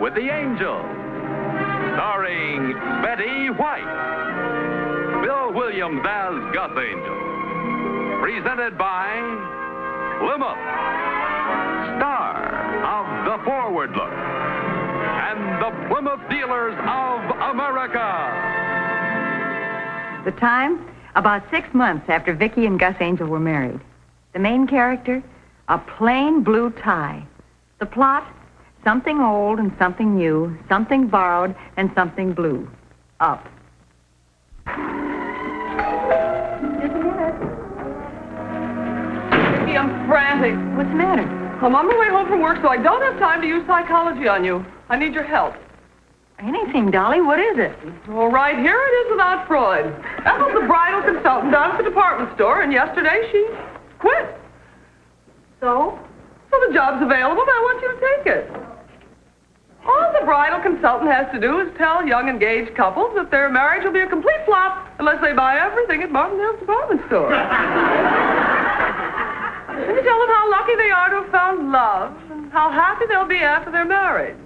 with The Angel, starring Betty White. Bill Williams as Gus Angel. Presented by Plymouth, star of The Forward Look, and the Plymouth Dealers of America. The time? About 6 months after Vicky and Gus Angel were married. The main character? A plain blue tie. The plot? Something old and something new, something borrowed and something blue. Up. Vicky, I'm frantic. What's the matter? I'm on my way home from work, so I don't have time to use psychology on you. I need your help. Anything, Dolly. What is it? All right, here it is without Freud. Ethel's the bridal consultant down at the department store, and yesterday she quit. So? So the job's available, and I want you to take it. All the bridal consultant has to do is tell young engaged couples that their marriage will be a complete flop unless they buy everything at Martindale's department store. And you tell them how lucky they are to have found love and how happy they'll be after they're married.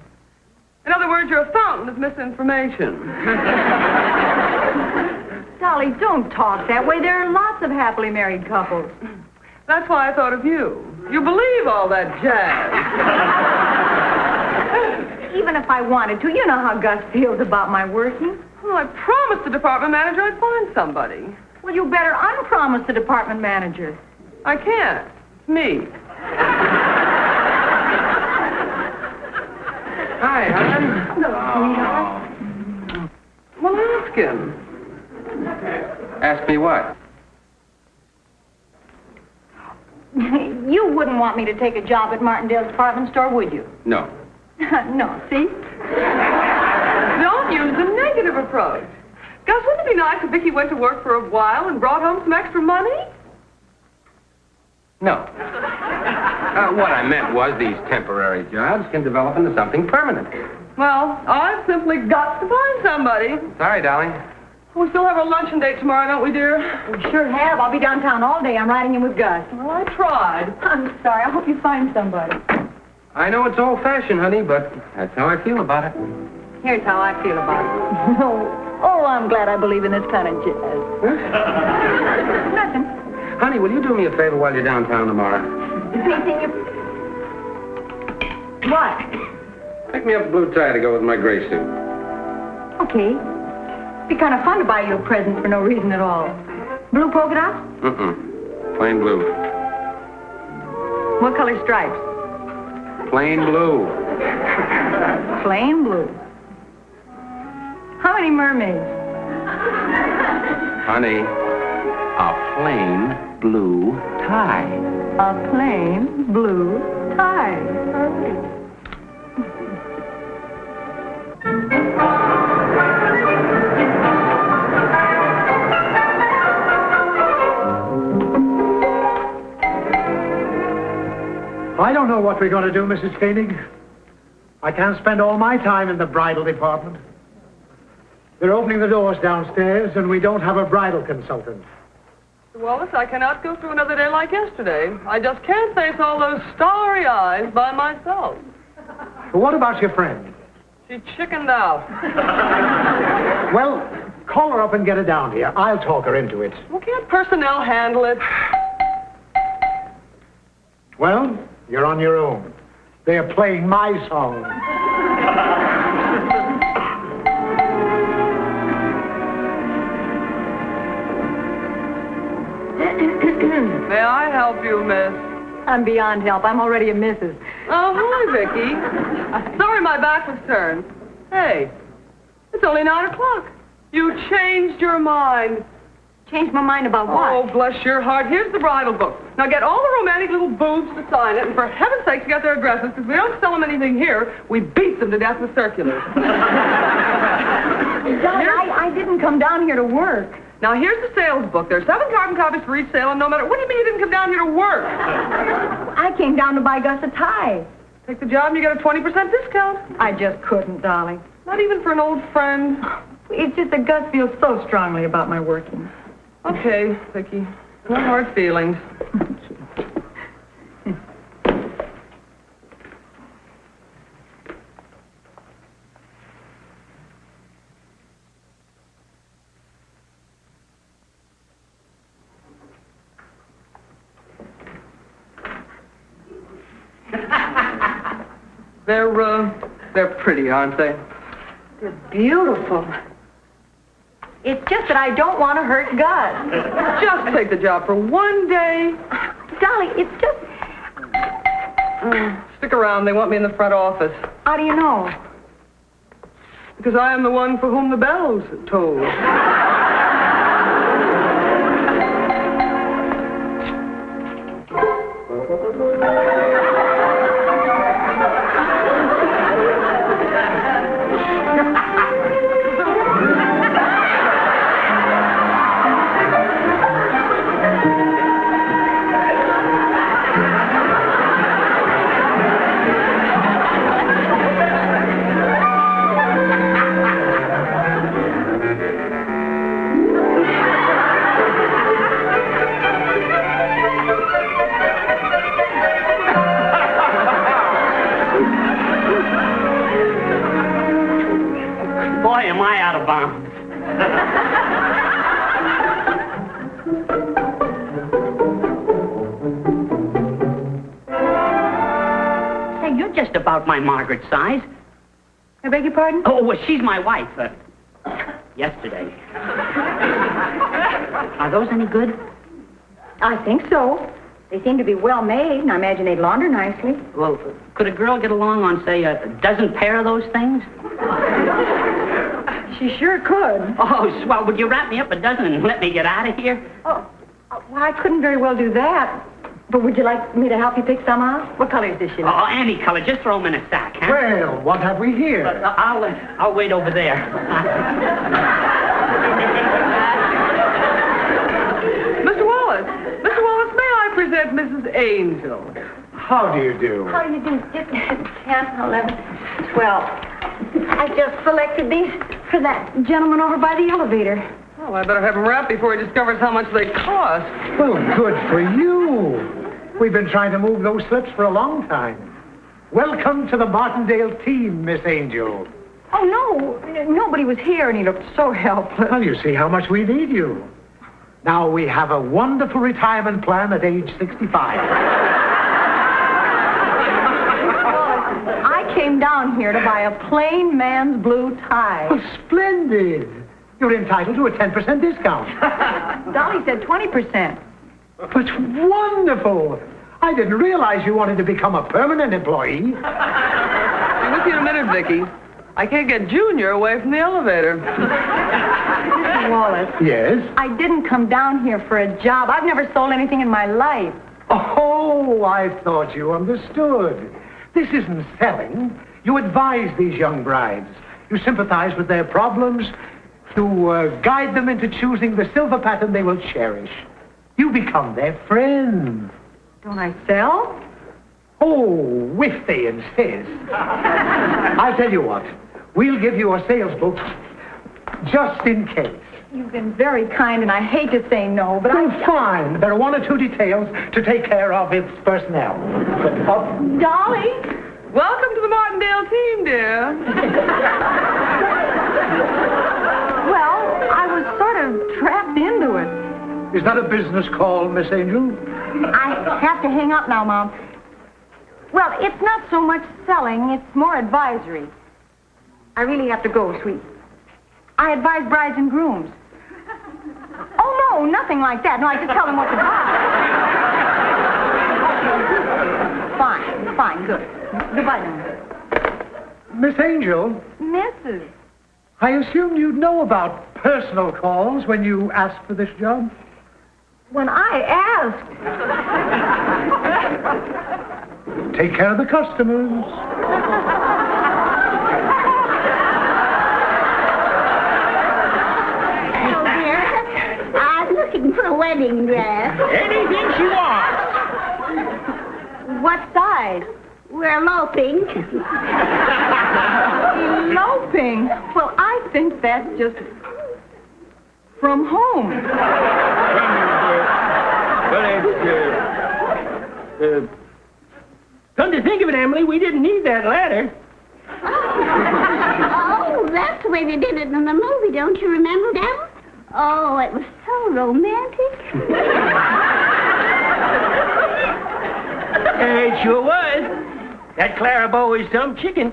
In other words, you're a fountain of misinformation. Dolly, don't talk that way. There are lots of happily married couples. That's why I thought of you. You believe all that jazz. Even if I wanted to, you know how Gus feels about my working. Well, I promised the department manager I'd find somebody. Well, you better unpromise the department manager. I can't. It's me. Hi, hon. Hello, sweetheart. Well, ask him. Ask me what? You wouldn't want me to take a job at Martindale's department store, would you? No. No, see? Don't use the negative approach. Gus, wouldn't it be nice if Vicky went to work for a while and brought home some extra money? No. What I meant was these temporary jobs can develop into something permanent. Well, I've simply got to find somebody. Sorry, darling. We still have our luncheon date tomorrow, don't we, dear? We sure have. I'll be downtown all day. I'm riding in with Gus. Well, I tried. I'm sorry. I hope you find somebody. I know it's old-fashioned, honey, but that's how I feel about it. Here's how I feel about it. Oh, I'm glad I believe in this kind of jazz. Nothing. Honey, will you do me a favor while you're downtown tomorrow? Anything you... What? Pick me up a blue tie to go with my gray suit. Okay. It'd be kind of fun to buy you a present for no reason at all. Blue polka dots? Plain blue. What color stripes? Plain blue. Plain blue. How many mermaids? Honey, a plain blue tie. A plain blue tie. I don't know what we're going to do, Mrs. Koenig. I can't spend all my time in the bridal department. They're opening the doors downstairs, and we don't have a bridal consultant. Mr. Wallace, I cannot go through another day like yesterday. I just can't face all those starry eyes by myself. But what about your friend? She chickened out. Well, call her up and get her down here. I'll talk her into it. Well, can't personnel handle it? Well, you're on your own. They're playing my song. May I help you, miss? I'm beyond help. I'm already a missus. Oh, hi, Vicky. Sorry my back was turned. Hey, it's only 9 o'clock. You changed your mind. Changed my mind about what? Oh, bless your heart. Here's the bridal book. Now get all the romantic little boobs to sign it, and for heaven's sakes, get their addresses, because we don't sell them anything here. We beat them to death with circulars. Dolly, I didn't come down here to work. Now, here's the sales book. There's 7 carbon copies for each sale, and no matter... What do you mean you didn't come down here to work? I came down to buy Gus a tie. Take the job and you get a 20% discount. I just couldn't, darling. Not even for an old friend. It's just that Gus feels so strongly about my working. Okay, Vicky. No hard feelings. They're pretty, aren't they? They're beautiful. It's just that I don't want to hurt Gus. Just take the job for one day. Dolly, it's just... Stick around. They want me in the front office. How do you know? Because I am the one for whom the bells toll. Boy, am I out of bounds. Say, you're just about my Margaret size. I beg your pardon? Oh, well, she's my wife. Yesterday. Are those any good? I think so. They seem to be well made, and I imagine they'd launder nicely. Well, could a girl get along on, say, a dozen pair of those things? She sure could. Oh, swell. Would you wrap me up a dozen and let me get out of here? Oh, well, I couldn't very well do that. But would you like me to help you pick some out? What colors does she like? Oh, any color. Just throw them in a sack, huh? Well, what have we here? I'll wait over there. Mr. Wallace, may I present Mrs. Angel? How do you do? How do you do? 10, 11, 12. I just selected these for that gentleman over by the elevator. Well, I better have him wrapped before he discovers how much they cost. Well, good for you. We've been trying to move those slips for a long time. Welcome to the Martindale team, Miss Angel. Oh, no. Nobody was here, and he looked so helpless. Well, you see how much we need you. Now we have a wonderful retirement plan at age 65. I came down here to buy a plain man's blue tie. Oh, splendid. You're entitled to a 10% discount. Dolly said 20%. But wonderful. I didn't realize you wanted to become a permanent employee. I'll with you in a minute, Vicky. I can't get Junior away from the elevator. Mr. Wallace. Yes? I didn't come down here for a job. I've never sold anything in my life. Oh, I thought you understood. This isn't selling. You advise these young brides. You sympathize with their problems. You guide them into choosing the silver pattern they will cherish. You become their friend. Don't I sell? Oh, if they insist. I'll tell you what. We'll give you a sales book just in case. You've been very kind, and I hate to say no, but Fine. There are one or two details to take care of its personnel. Dolly? Welcome to the Martindale team, dear. Well, I was sort of trapped into it. Is that a business call, Miss Angel? I have to hang up now, Mom. Well, it's not so much selling, it's more advisory. I really have to go, sweet. I advise brides and grooms. Oh, no, nothing like that. No, I just tell them what to buy. Fine, good. Goodbye now. Miss Angel, Mrs. I assumed you'd know about personal calls when you asked for this job. When I asked... Take care of the customers. Oh, dear. I'm looking for a wedding dress. Anything she wants. What size? We're eloping. Eloping? Well, I think that's just... from home. Come to think of it, Emily, we didn't need that ladder. Oh, that's the way they did it in the movie. Don't you remember that? Oh, it was so romantic. It sure was. That Clarabelle is some chicken.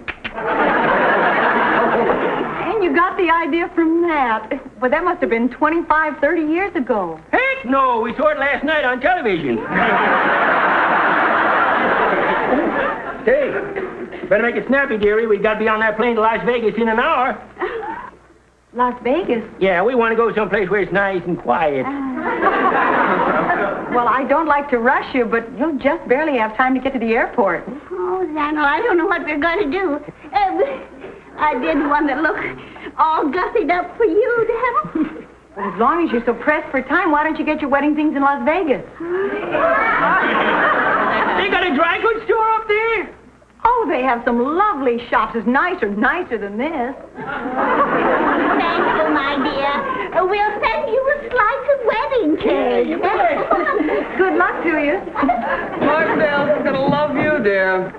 And you got the idea from that. Well, that must have been 25, 30 years ago. Heck no, we saw it last night on television. Hey, better make it snappy, dearie. We got to be on that plane to Las Vegas in an hour. Las Vegas? Yeah, we want to go someplace where it's nice and quiet. Well, I don't like to rush you, but you'll just barely have time to get to the airport. Oh, Daniel, I don't know what we're going to do. I didn't want to look all gussied up for you, Daniel. Well, as long as you're so pressed for time, why don't you get your wedding things in Las Vegas? They got a dry goods store up there? Oh, they have some lovely shops. It's nicer than this. Thank you, my dear. We'll send you a slice of wedding cake. Good luck to you. Martindale's gonna love you, dear.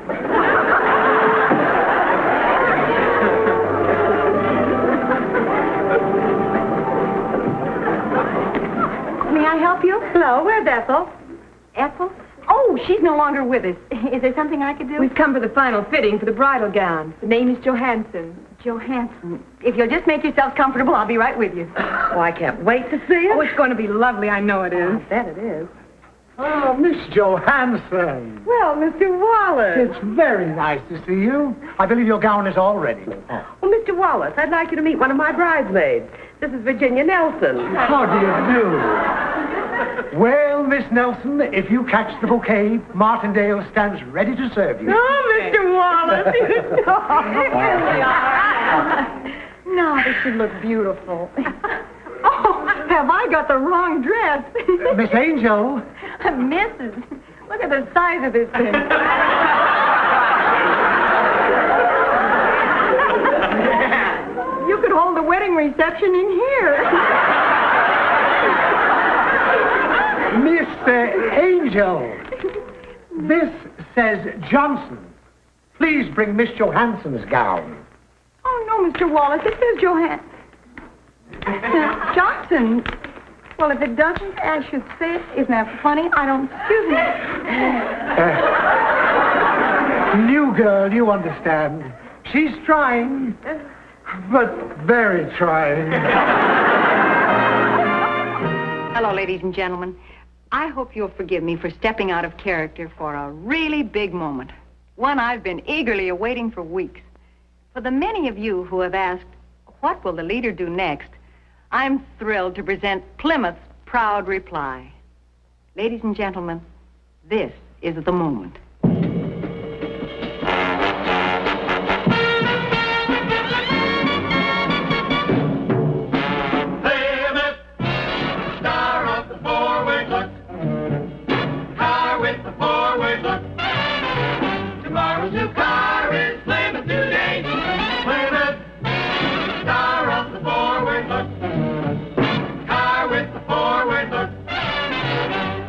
May I help you? Hello, where's Ethel? Ethel? Oh, she's no longer with us. Is there something I could do? We've come for the final fitting for the bridal gown. The name is Johansson. Johansson. If you'll just make yourselves comfortable, I'll be right with you. Oh, I can't wait to see it. Oh, it's going to be lovely. I know it is. I bet it is. Oh, Miss Johansson. Well, Mr. Wallace. It's very nice to see you. I believe your gown is all ready. Well, Mr. Wallace, I'd like you to meet one of my bridesmaids. This is Virginia Nelson. How do you do? Well, Miss Nelson, if you catch the bouquet, Martindale stands ready to serve you. Oh, Mr. Wallace. Now, this should look beautiful. Oh, have I got the wrong dress? Miss Angel. Mrs. Look at the size of this thing. You could hold the wedding reception in here. Miss Angel. This says Johnson. Please bring Miss Johansson's gown. Oh, no, Mr. Wallace. It says Johnson. Well, if it doesn't, I should say it. Isn't that funny? I don't... Excuse me. New girl, you understand. She's trying, but very trying. Hello, ladies and gentlemen. I hope you'll forgive me for stepping out of character for a really big moment. One I've been eagerly awaiting for weeks. For the many of you who have asked, what will the leader do next? I'm thrilled to present Plymouth's proud reply. Ladies and gentlemen, this is the moment. Plymouth, star of the forward look. Car with the forward look. Tomorrow's new car is Plymouth today. Plymouth, star of the forward look. Car with the forward look.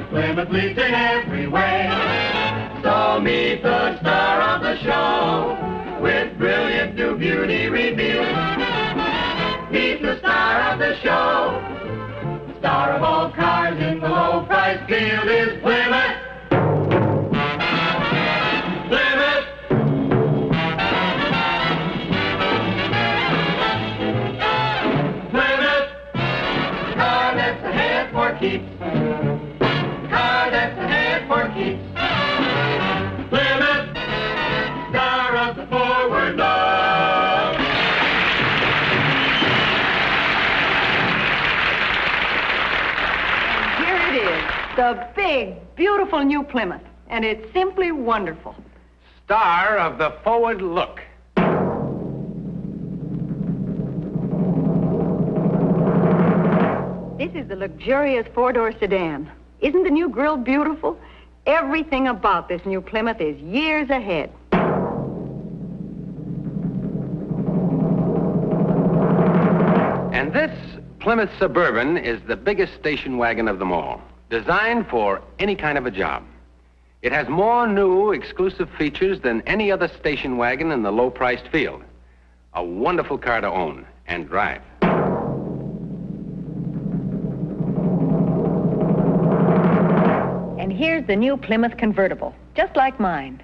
Plymouth leads in every way. So meet the star of the show with brilliant new beauty revealed. Meet the star of the show. Star of all cars in the low price field is Plymouth. Plymouth. Plymouth. Car that's ahead for keeps. Car that's ahead for keeps. Plymouth. Star of the forward look. Here it is, the big, beautiful new Plymouth. And it's simply wonderful. Star of the forward look. This is the luxurious four-door sedan. Isn't the new grille beautiful? Everything about this new Plymouth is years ahead. And this Plymouth Suburban is the biggest station wagon of them all, designed for any kind of a job. It has more new, exclusive features than any other station wagon in the low-priced field. A wonderful car to own and drive. And here's the new Plymouth convertible, just like mine.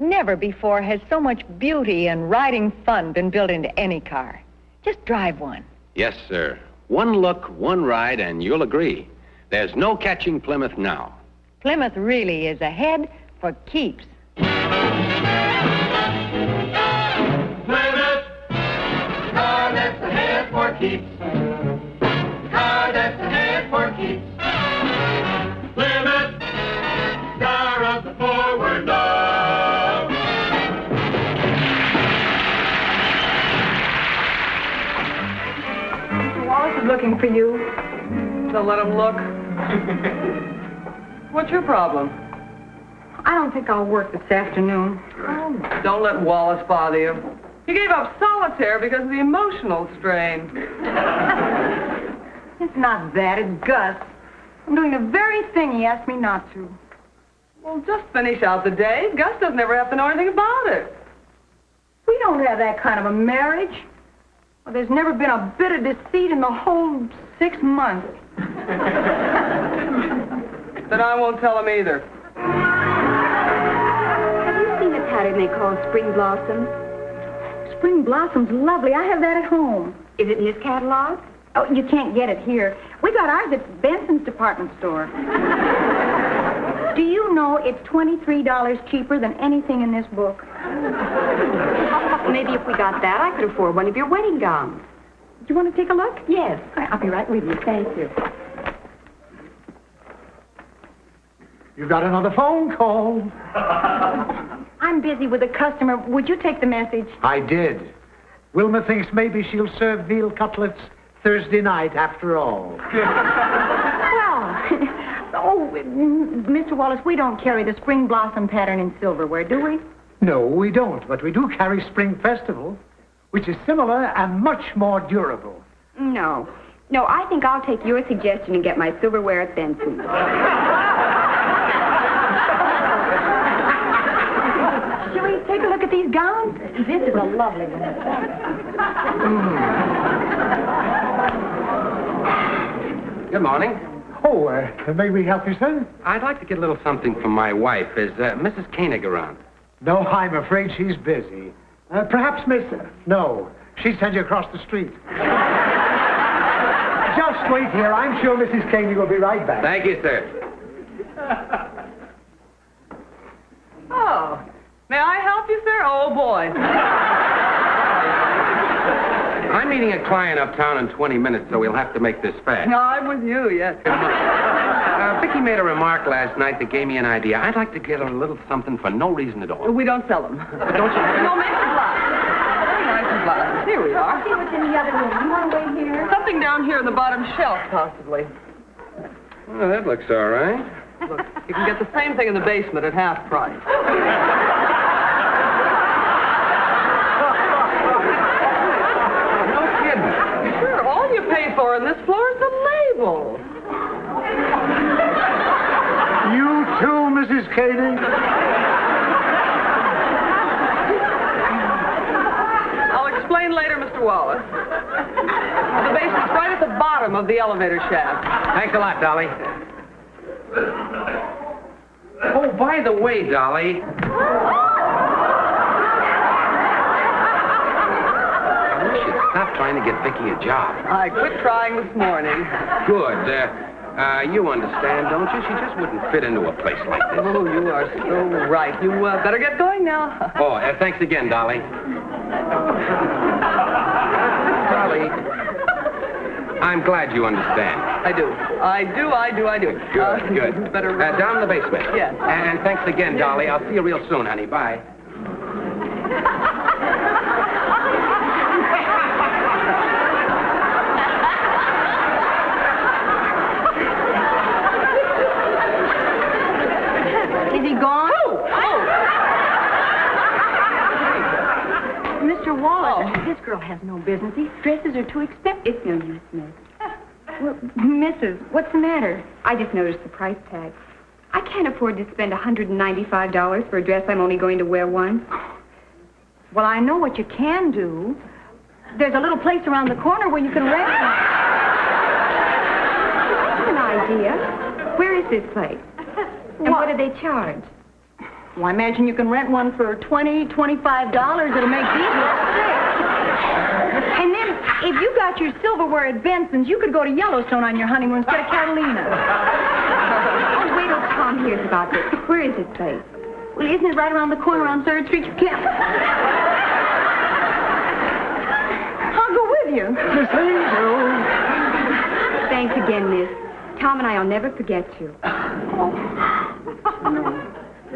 Never before has so much beauty and riding fun been built into any car. Just drive one. Yes, sir. One look, one ride, and you'll agree. There's no catching Plymouth now. Plymouth really is ahead for keeps. Plymouth, car that's ahead for keeps. Car that's ahead for keeps. Plymouth, star of the forward love. Mr. Wallace is looking for you. Don't let him look. What's your problem? I don't think I'll work this afternoon. Oh, don't let Wallace bother you. He gave up solitaire because of the emotional strain. It's not that, it's Gus. I'm doing the very thing he asked me not to. Well, just finish out the day. Gus doesn't ever have to know anything about it. We don't have that kind of a marriage. Well, there's never been a bit of deceit in the whole 6 months. Then I won't tell him either. Have you seen the pattern they call Spring Blossoms? Spring Blossom's lovely. I have that at home. Is it in his catalog? Oh, you can't get it here. We got ours at Benson's department store. Do you know it's $23 cheaper than anything in this book? Maybe if we got that, I could afford one of your wedding gowns. Do you want to take a look? Yes. I'll be right with you. Thank you. You got another phone call. I'm busy with a customer. Would you take the message? I did. Wilma thinks maybe she'll serve veal cutlets Thursday night after all. Mr. Wallace, we don't carry the Spring Blossom pattern in silverware, do we? No, we don't, but we do carry Spring Festival, which is similar and much more durable. No, I think I'll take your suggestion and get my silverware at Benson's. Shall we take a look at these gowns? This is a lovely one. Good morning. Oh, may we help you, sir? I'd like to get a little something from my wife. Is Mrs. Koenig around? No, I'm afraid she's busy. Perhaps Miss... No, she'd send you across the street. Just wait here. I'm sure Mrs. Koenig will be right back. Thank you, sir. Oh, may I help you, sir? Oh, boy. I'm meeting a client uptown in 20 minutes, so we'll have to make this fast. No, I'm with you, yes. Vicky made a remark last night that gave me an idea. I'd like to get her a little something for no reason at all. We don't sell them. But don't you... No, make the blouse. Very nice and blouse. Here we are. See what's in the other room. You want to wait here? Something down here in the bottom shelf, possibly. Well, that looks all right. Look, you can get the same thing in the basement at half price. No kidding. Sure, all you pay for in this floor is the label. You too, Mrs. Koenig? I'll explain later, Mr. Wallace. The basement's right at the bottom of the elevator shaft. Thanks a lot, Dolly. Oh, by the way, Dolly. I wish you'd stop trying to get Vicky a job. I quit trying this morning. Good. You understand, don't you? She just wouldn't fit into a place like this. Oh, you are so right. You better get going now. Oh, thanks again, Dolly. Dolly, I'm glad you understand. I do. Good. Better... down in the basement. Yes. And thanks again, Dolly. I'll see you real soon, honey. Bye. Is he gone? Mr. Wallace, this girl has no business. These dresses are too expensive. It's no use, Miss. Well, Mrs., what's the matter? I just noticed the price tag. I can't afford to spend $195 for a dress I'm only going to wear once. Well, I know what you can do. There's a little place around the corner where you can rent one. That's an idea. Where is this place? And what do they charge? Well, I imagine you can rent one for $20, $25. It'll make these look sick. And then, if you got your silverware at Benson's, you could go to Yellowstone on your honeymoon instead of Catalina. Oh, wait till Tom hears about this. Where is this place? Well, isn't it right around the corner on 3rd Street? You can't... I'll go with you. Miss Angel. Thanks again, miss. Tom and I will never forget you.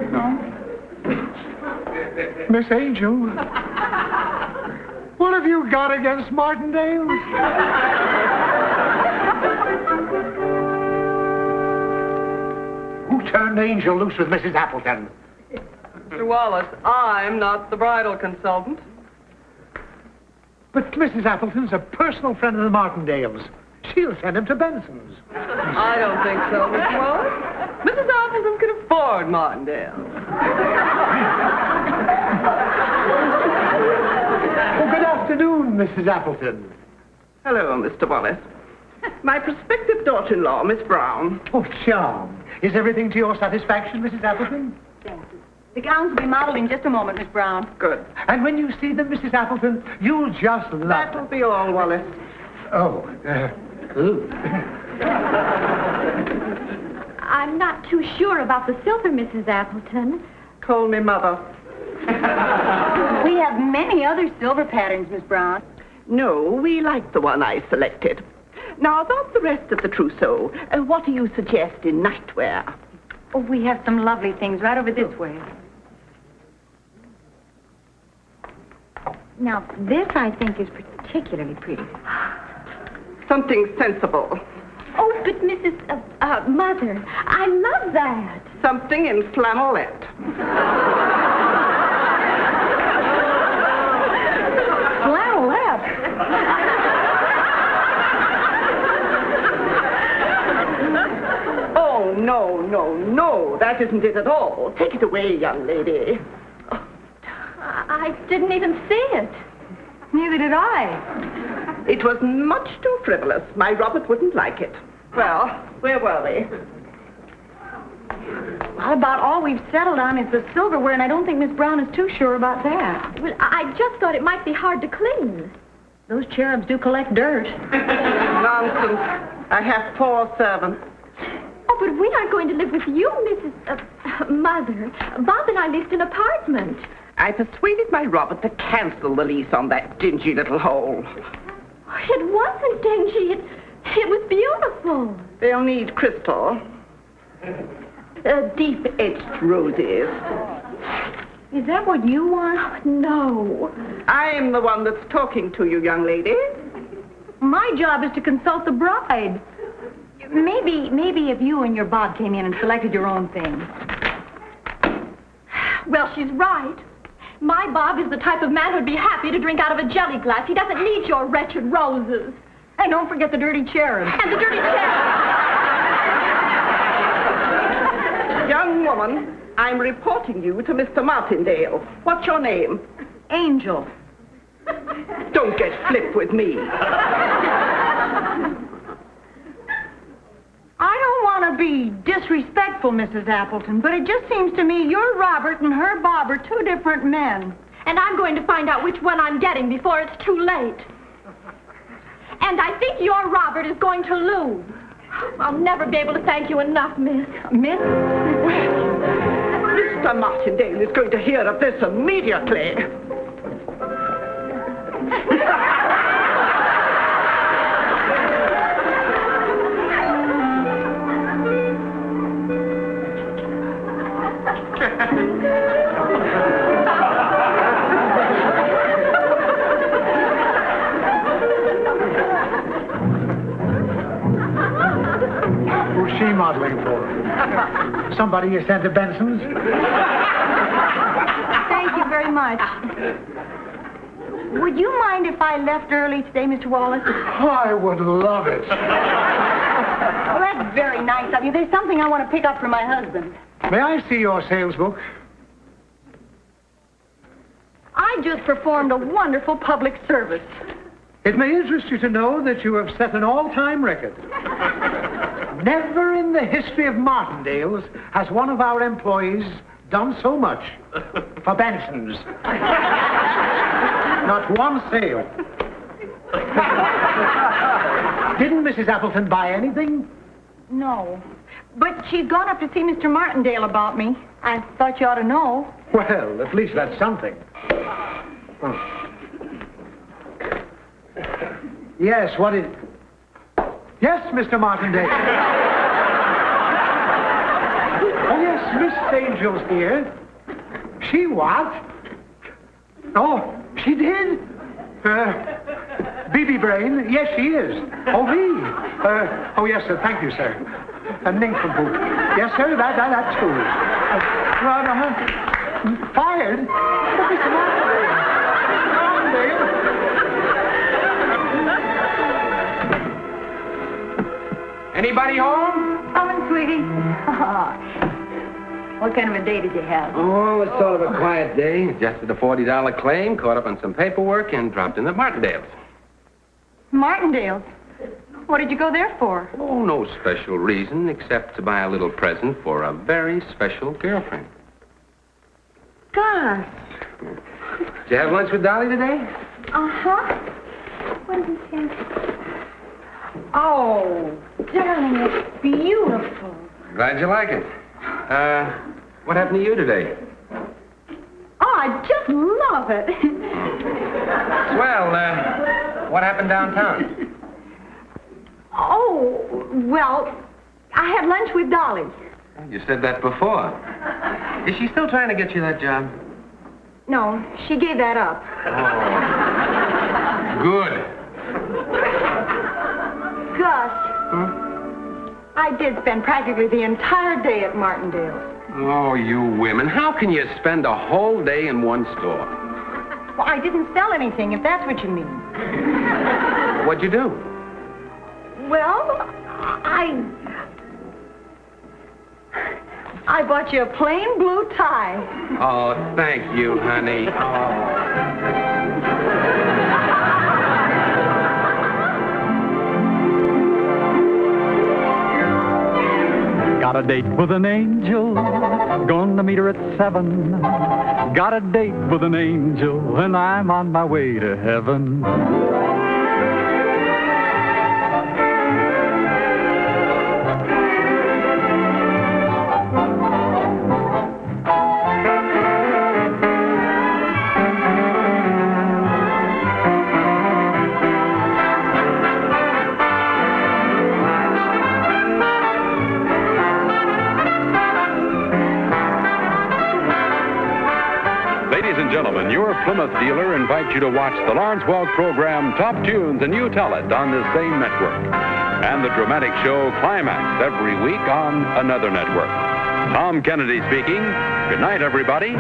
No. Miss Angel. What have you got against Martindale? Who turned Angel loose with Mrs. Appleton? Mr. Wallace, I'm not the bridal consultant. But Mrs. Appleton's a personal friend of the Martindales. She'll send him to Benson's. I don't think so, Mr. Wallace. Mrs. Appleton can afford Martindale. Oh, good afternoon, Mrs. Appleton. Hello, Mr. Wallace. My prospective daughter-in-law, Miss Brown. Oh, charm. Is everything to your satisfaction, Mrs. Appleton? Thank you. The gowns will be modeled in just a moment, Miss Brown. Good. And when you see them, Mrs. Appleton, you'll just love That'll them. be all, Wallace. Oh, ooh. I'm not too sure about the silver, Mrs. Appleton. Call me Mother. We have many other silver patterns, Miss Brown. No, we like the one I selected. Now, about the rest of the trousseau, what do you suggest in nightwear? Oh, we have some lovely things right over this way. Now, this I think is particularly pretty. Something sensible. Oh, but Mrs. Mother, I love that. Something in flannelette. Flannelette? Oh, no. That isn't it at all. Take it away, young lady. I didn't even see it. Neither did I. It was much too frivolous. My Robert wouldn't like it. Well, where were we? Well, about all we've settled on is the silverware, and I don't think Miss Brown is too sure about that. Well, I just thought it might be hard to clean. Those cherubs do collect dirt. Nonsense. I have 4 servants. Oh, but we aren't going to live with you, Mrs. Mother. Bob and I leased an apartment. I persuaded my Robert to cancel the lease on that dingy little hole. It wasn't dingy. It was beautiful. They'll need crystal. Deep-edged roses. Is that what you want? No. I'm the one that's talking to you, young lady. My job is to consult the bride. Maybe if you and your Bob came in and selected your own thing. Well, she's right. My Bob is the type of man who'd be happy to drink out of a jelly glass. He doesn't need your wretched roses. And don't forget the dirty cherub. And the dirty cherub. Young woman, I'm reporting you to Mr. Martindale. What's your name? Angel. Don't get flip with me. I don't want to be disrespectful, Mrs. Appleton, but it just seems to me your Robert and her Bob are 2 different men. And I'm going to find out which one I'm getting before it's too late. And I think your Robert is going to lose. I'll never be able to thank you enough, miss. Miss? Mr. Martindale is going to hear of this immediately. Who's she modeling for? Somebody you sent to Benson's? Thank you very much. Would you mind if I left early today, Mr. Wallace? I would love it. Well, that's very nice of you. There's something I want to pick up for my husband. May I see your sales book? I just performed a wonderful public service. It may interest you to know that you have set an all-time record. Never in the history of Martindale's has one of our employees done so much for Benson's. Not one sale. Didn't Mrs. Appleton buy anything? No. But she's gone up to see Mr. Martindale about me. I thought you ought to know. Well, at least that's something. Oh. Yes, what is... Yes, Mr. Martindale. Oh, yes, Miss Angel's here. She what? Oh, she did? BB Brain? Yes, she is. Oh, me? Oh, yes, sir. Thank you, sir. Nincompoop. Yes, sir, that too. Fired? Mr. Martindale. Anybody home? Coming, sweetie. What kind of a day did you have? Oh, it's sort of a quiet day. Adjusted a $40 claim, caught up on some paperwork, and dropped in at Martindale's. Martindale's? What did you go there for? Oh, no special reason except to buy a little present for a very special girlfriend. Gosh. Did you have lunch with Dolly today? Uh-huh. What did he say? Oh, darling, it's beautiful. Glad you like it. What happened to you today? Oh, I just love it. Swell. What happened downtown? Oh, well, I had lunch with Dolly. You said that before. Is she still trying to get you that job? No, she gave that up. Oh. Good. Gus, I did spend practically the entire day at Martindale's. Oh, you women. How can you spend a whole day in one store? Well, I didn't sell anything, if that's what you mean. What'd you do? Well, I bought you a plain blue tie. Oh, thank you, honey. Got a date with an angel, gonna meet her at 7. Got a date with an angel, and I'm on my way to heaven. Gentlemen, your Plymouth dealer invites you to watch the Lawrence Welk program Top Tunes, and you tell it on this same network. And the dramatic show Climax every week on another network. Tom Kennedy speaking. Good night, everybody.